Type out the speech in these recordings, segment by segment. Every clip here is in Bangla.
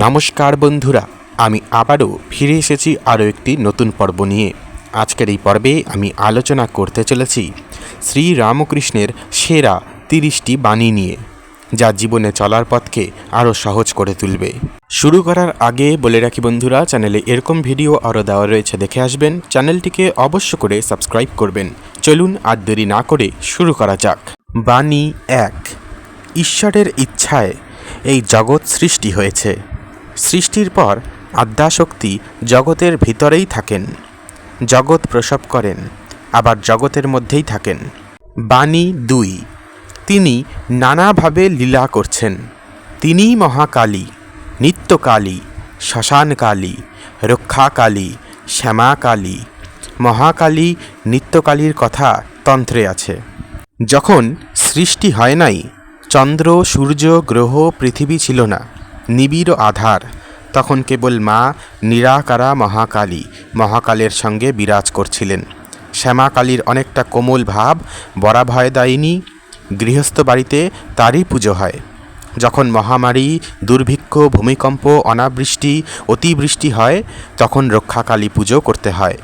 নমস্কার বন্ধুরা, আমি আবারও ফিরে এসেছি আরও একটি নতুন পর্ব নিয়ে। আজকের এই পর্বে আমি আলোচনা করতে চলেছি শ্রী রামকৃষ্ণের সেরা 30টি বাণী নিয়ে, যা জীবনে চলার পথকে আরও সহজ করে তুলবে। শুরু করার আগে বলে রাখি বন্ধুরা, চ্যানেলে এরকম ভিডিও আরও দেওয়া রয়েছে, দেখে আসবেন। চ্যানেলটিকে অবশ্য করে সাবস্ক্রাইব করবেন। চলুন আর দেরি না করে শুরু করা যাক। বাণী 1। ঈশ্বরের ইচ্ছায় এই জগৎ সৃষ্টি হয়েছে। সৃষ্টির পর আদ্যাশক্তি জগতের ভিতরেই থাকেন, জগৎ প্রসব করেন, আবার জগতের মধ্যেই থাকেন। বাণী 2। তিনি নানাভাবে লীলা করছেন। তিনিই মহাকালী, নিত্যকালী, শ্মশানকালী, রক্ষাকালী, শ্যামাকালী। মহাকালী, নিত্যকালীর কথা তন্ত্রে আছে। যখন সৃষ্টি হয় নাই, চন্দ্র, সূর্য, গ্রহ, পৃথিবী ছিল না, নিবিড় আধার, তখন কেবল মা নিরাকারা মহাকালী মহাকালের সঙ্গে বিরাজ করছিলেন। শ্যামাকালীর অনেকটা কোমল ভাব, বরাভয়দায়িনী। গৃহস্থ বাড়িতে তারই পুজো হয়। যখন মহামারী, দুর্ভিক্ষ, ভূমিকম্প, অনাবৃষ্টি, অতিবৃষ্টি হয়, তখন রক্ষাকালী পুজো করতে হয়।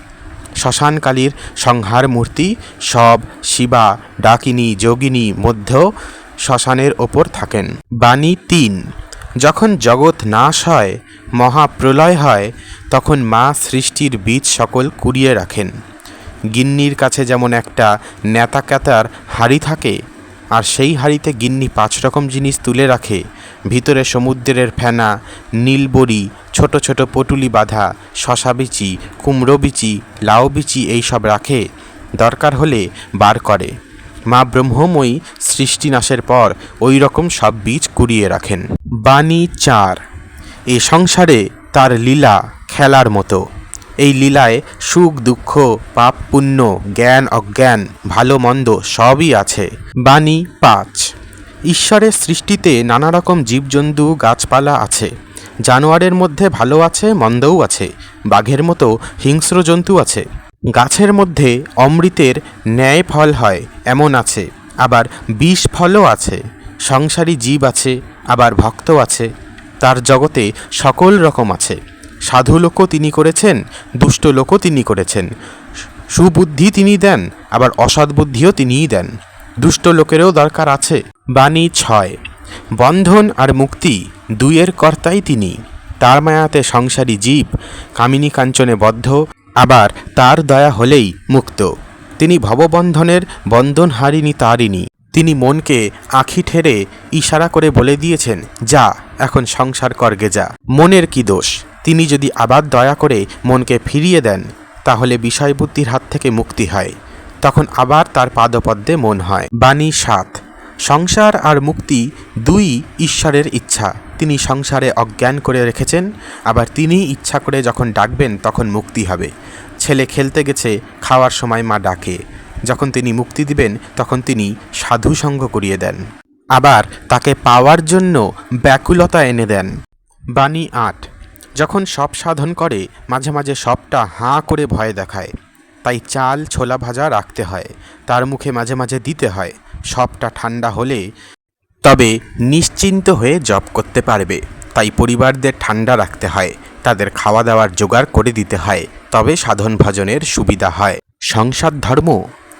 শ্মশানকালীর সংহার মূর্তি সব শিবা, ডাকিনী, যোগিনী মধ্য শ্মশানের ওপর থাকেন। বাণী 3। যখন জগৎ নাশ হয়, মহাপ্রলয় হয়, তখন মা সৃষ্টির বীজ সকল কুড়িয়ে রাখেন। গিন্নির কাছে যেমন একটা নেতাকাতার হাড়ি থাকে, আর সেই হাড়িতে গিন্নি 5 রকম জিনিস তুলে রাখে। ভিতরে সমুদ্রের ফেনা, নীলবড়ি, ছোট ছোট পটুলি বাঁধা, শশা বিচি, কুমড়ো বিচি, লাউ বিচি এইসব রাখে, দরকার হলে বার করে। মা ব্রহ্মময়ী সৃষ্টিনাশের পর ওই রকম সব বীজ কুড়িয়ে রাখেন। বাণী 4। এ সংসারে তার লীলা খেলার মতো। এই লীলায় সুখ দুঃখ, পাপ পুণ্য, জ্ঞান অজ্ঞান, ভালো মন্দ সবই আছে। বাণী 5। ঈশ্বরের সৃষ্টিতে নানা রকম জীবজন্তু, গাছপালা আছে। জানোয়ারের মধ্যে ভালো আছে, মন্দও আছে। বাঘের মতো হিংস্র জন্তু আছে। গাছের মধ্যে অমৃতের ন্যায় ফল হয় এমন আছে, আবার বিষ ফলও আছে। সংসারী জীব আছে, আবার ভক্ত আছে। তার জগতে সকল রকম আছে। সাধু লোকও তিনি করেছেন, দুষ্ট লোকও তিনি করেছেন। সুবুদ্ধি তিনি দেন, আবার অসৎ বুদ্ধিও তিনিই দেন। দুষ্ট লোকেরও দরকার আছে। বাণী 6। বন্ধন আর মুক্তি দুইয়ের কর্তাই তিনি। তার মায়াতে সংসারী জীব কামিনী কাঞ্চনে বদ্ধ, আবার তার দয়া হলেই মুক্ত। তিনি ভববন্ধনের বন্ধনহারিণী তারিণী। তিনি মনকে আঁখি ঠেরে ইশারা করে বলে দিয়েছেন, যা এখন সংসার করগে যা। মনের কি দোষ? তিনি যদি আবার দয়া করে মনকে ফিরিয়ে দেন, তাহলে বিষয়বুদ্ধির হাত থেকে মুক্তি হয়। তখন আবার তার পাদপদ্মে মন হয়। বাণী 7। সংসার আর মুক্তি দুই ঈশ্বরের ইচ্ছা। তিনি সংসারে অজ্ঞান করে রেখেছেন, আবার তিনি ইচ্ছা করে যখন ডাকবেন তখন মুক্তি হবে। ছেলে খেলতে গেছে, খাওয়ার সময় মা ডাকে, যখন তিনি মুক্তি দিবেন তখন তিনি সাধু সঙ্গ করিয়ে দেন, আবার তাকে পাওয়ার জন্য ব্যাকুলতা এনে দেন। বাণী 8। যখন সব সাধন করে, মাঝে মাঝে সবটা হাঁ করে ভয় দেখায়। তাই চাল, ছোলা ভাজা রাখতে হয়, তার মুখে মাঝে মাঝে দিতে হয়। সবটা ঠান্ডা হলে তবে নিশ্চিন্ত হয়ে জপ করতে পারবে। তাই পরিবারদের ঠান্ডা রাখতে হয়, তাদের খাওয়া দাওয়ার জোগাড় করে দিতে হয়, তবে সাধন ভজনের সুবিধা হয়। সংসার ধর্ম,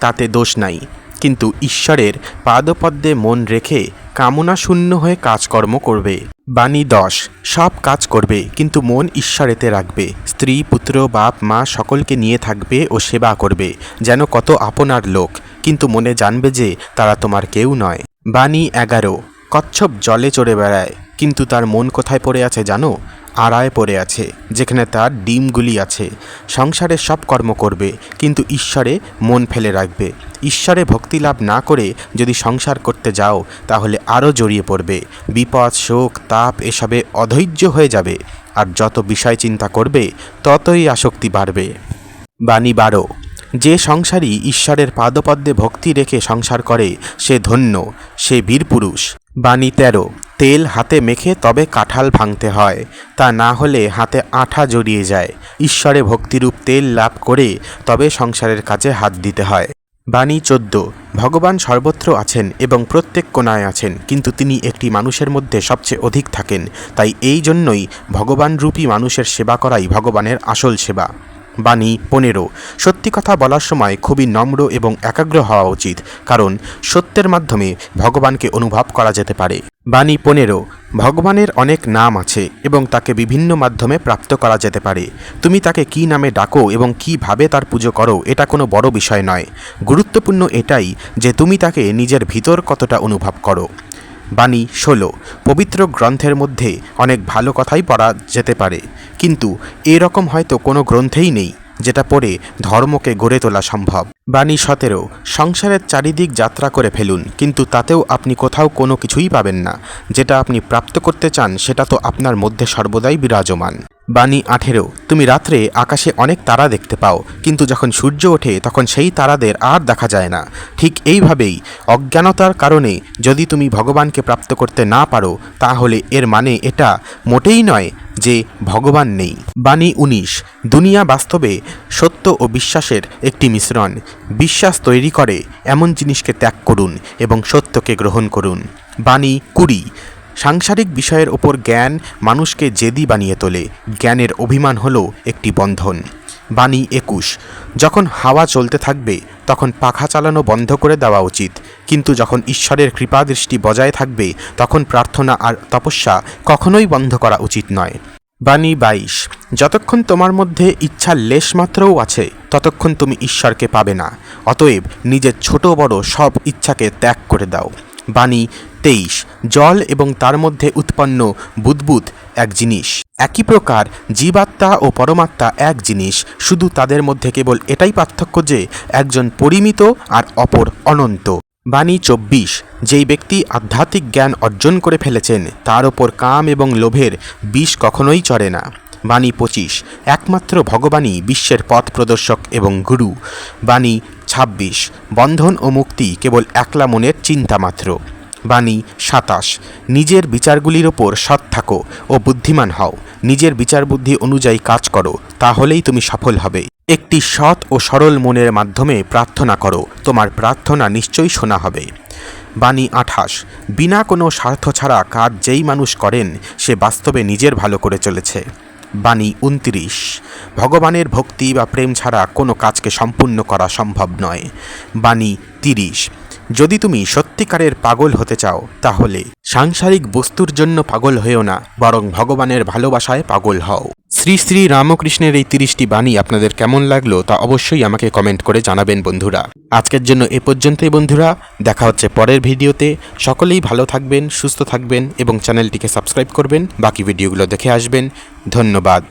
তাতে দোষ নাই, কিন্তু ঈশ্বরের পাদপদ্মে মন রেখে কামনা শূন্য হয়ে কাজকর্ম করবে। বাণী 10। সব কাজ করবে, কিন্তু মন ঈশ্বরেতে রাখবে। স্ত্রী, পুত্র, বাপ, মা সকলকে নিয়ে থাকবে ও সেবা করবে, যেন কত আপনার লোক, কিন্তু মনে জানবে যে তারা তোমার কেউ নয়। বাণী 11। কচ্ছপ জলে চড়ে বেড়ায়, কিন্তু তার মন কোথায় পড়ে আছে জানো? আড়ায় পড়ে আছে, যেখানে তার ডিমগুলি আছে। সংসারে সব কর্ম করবে, কিন্তু ঈশ্বরে মন ফেলে রাখবে। ঈশ্বরে ভক্তি লাভ না করে যদি সংসার করতে যাও, তাহলে আরও জড়িয়ে পড়বে। বিপদ, শোক, তাপ এসবে অধৈর্য হয়ে যাবে, আর যত বিষয় চিন্তা করবে ততই আসক্তি বাড়বে। বাণী 12। যে সংসারী ঈশ্বরের পাদপদ্মে ভক্তি রেখে সংসার করে, সে ধন্য, সে বীরপুরুষ। বাণী 13। তেল হাতে মেখে তবে কাঁঠাল ভাঙতে হয়, তা না হলে হাতে আঠা জড়িয়ে যায়। ঈশ্বরে ভক্তিরূপ তেল লাভ করে তবে সংসারের কাজে হাত দিতে হয়। বাণী 14। ভগবান সর্বত্র আছেন এবং প্রত্যেক কোণায় আছেন, কিন্তু তিনি একটি মানুষের মধ্যে সবচেয়ে অধিক থাকেন। তাই এই জন্যই ভগবানরূপী মানুষের সেবা করাই ভগবানের আসল সেবা। বাণী 15। সত্যি কথা বলার সময় খুবই নম্র এবং একাগ্র হওয়া উচিত, কারণ সত্যের মাধ্যমে ভগবানকে অনুভব করা যেতে পারে। বাণী 15। ভগবানের অনেক নাম আছে এবং তাকে বিভিন্ন মাধ্যমে প্রাপ্ত করা যেতে পারে। তুমি তাকে কী নামে ডাকো এবং কীভাবে তার পুজো করো এটা কোনো বড় বিষয় নয়। গুরুত্বপূর্ণ এটাই যে তুমি তাকে নিজের ভিতর কতটা অনুভব করো। বাণী 16। পবিত্র গ্রন্থের মধ্যে অনেক ভালো কথাই পড়া যেতে পারে, কিন্তু এরকম হয়তো কোনো গ্রন্থেই নেই যেটা পড়ে ধর্মকে গড়ে তোলা সম্ভব। বাণী 17। সংসারের চারিদিক যাত্রা করে ফেলুন, কিন্তু তাতেও আপনি কোথাও কোনো কিছুই পাবেন না। যেটা আপনি প্রাপ্ত করতে চান সেটা তো আপনার মধ্যে সর্বদাই বিরাজমান। বাণী 18। তুমি রাত্রে আকাশে অনেক তারা দেখতে পাও, কিন্তু যখন সূর্য ওঠে তখন সেই তারাদের আর দেখা যায় না। ঠিক এইভাবেই অজ্ঞানতার কারণে যদি তুমি ভগবানকে প্রাপ্ত করতে না পারো, তাহলে এর মানে এটা মোটেই নয় যে ভগবান নেই। বাণী 19। দুনিয়া বাস্তবে সত্য ও বিশ্বাসের একটি মিশ্রণ। বিশ্বাস তৈরি করে এমন জিনিসকে ত্যাগ করুন এবং সত্যকে গ্রহণ করুন। বাণী 20। সাংসারিক বিষয়ের ওপর জ্ঞান মানুষকে জেদি বানিয়ে তোলে। জ্ঞানের অভিমান হলো একটি বন্ধন। বাণী 21। যখন হাওয়া চলতে থাকবে তখন পাখা চালানো বন্ধ করে দেওয়া উচিত, কিন্তু যখন ঈশ্বরের কৃপাদৃষ্টি বজায় থাকবে তখন প্রার্থনা আর তপস্যা কখনোই বন্ধ করা উচিত নয়। বাণী 22। যতক্ষণ তোমার মধ্যে ইচ্ছার লেশমাত্রও আছে ততক্ষণ তুমি ঈশ্বরকে পাবে না। অতএব নিজের ছোট বড় সব ইচ্ছাকে ত্যাগ করে দাও। বাণী 23। জল এবং তার মধ্যে উৎপন্ন বুদ্বুদ এক জিনিস। একই প্রকার জীবাত্মা ও পরমাত্মা এক জিনিস, শুধু তাদের মধ্যে কেবল এটাই পার্থক্য যে একজন পরিমিত আর অপর অনন্ত। বাণী 24। যেই ব্যক্তি আধ্যাত্মিক জ্ঞান অর্জন করে ফেলেছেন তার ওপর কাম এবং লোভের বিষ কখনোই চড়ে না। বাণী 25। একমাত্র ভগবানই বিশ্বের পথ প্রদর্শক এবং গুরু। বাণী 26। বন্ধন ও মুক্তি কেবল একলা মনের চিন্তা মাত্র। বাণী 27। নিজের বিচারগুলির ওপর সৎ থাকো ও বুদ্ধিমান হও। নিজের বিচার বুদ্ধি অনুযায়ী কাজ করো, তাহলেই তুমি সফল হবে। একটি সৎ ও সরল মনের মাধ্যমে প্রার্থনা করো, তোমার প্রার্থনা নিশ্চয়ই শোনা হবে। বাণী 28। বিনা কোনো স্বার্থ ছাড়া কাজ যেই মানুষ করেন সে বাস্তবে নিজের ভালো করে চলেছে। বাণী 29। ভগবানের ভক্তি বা প্রেম ছাড়া কোনো কাজকে সম্পূর্ণ করা সম্ভব নয়। বাণী 30। যদি তুমি সত্যিকারের পাগল হতে চাও তাহলে সাংসারিক বস্তুর জন্য পাগল হয়েও না, বরং ভগবানের ভালোবাসায় পাগল হও। শ্রী শ্রী রামকৃষ্ণের এই 30টি বাণী আপনাদের কেমন লাগলো তা অবশ্যই আমাকে কমেন্ট করে জানাবেন বন্ধুরা। আজকের জন্য এ পর্যন্তই বন্ধুরা, দেখা হচ্ছে পরের ভিডিওতে। সকলেই ভালো থাকবেন, সুস্থ থাকবেন এবং চ্যানেলটিকে সাবস্ক্রাইব করবেন, বাকি ভিডিওগুলো দেখে আসবেন। ধন্যবাদ।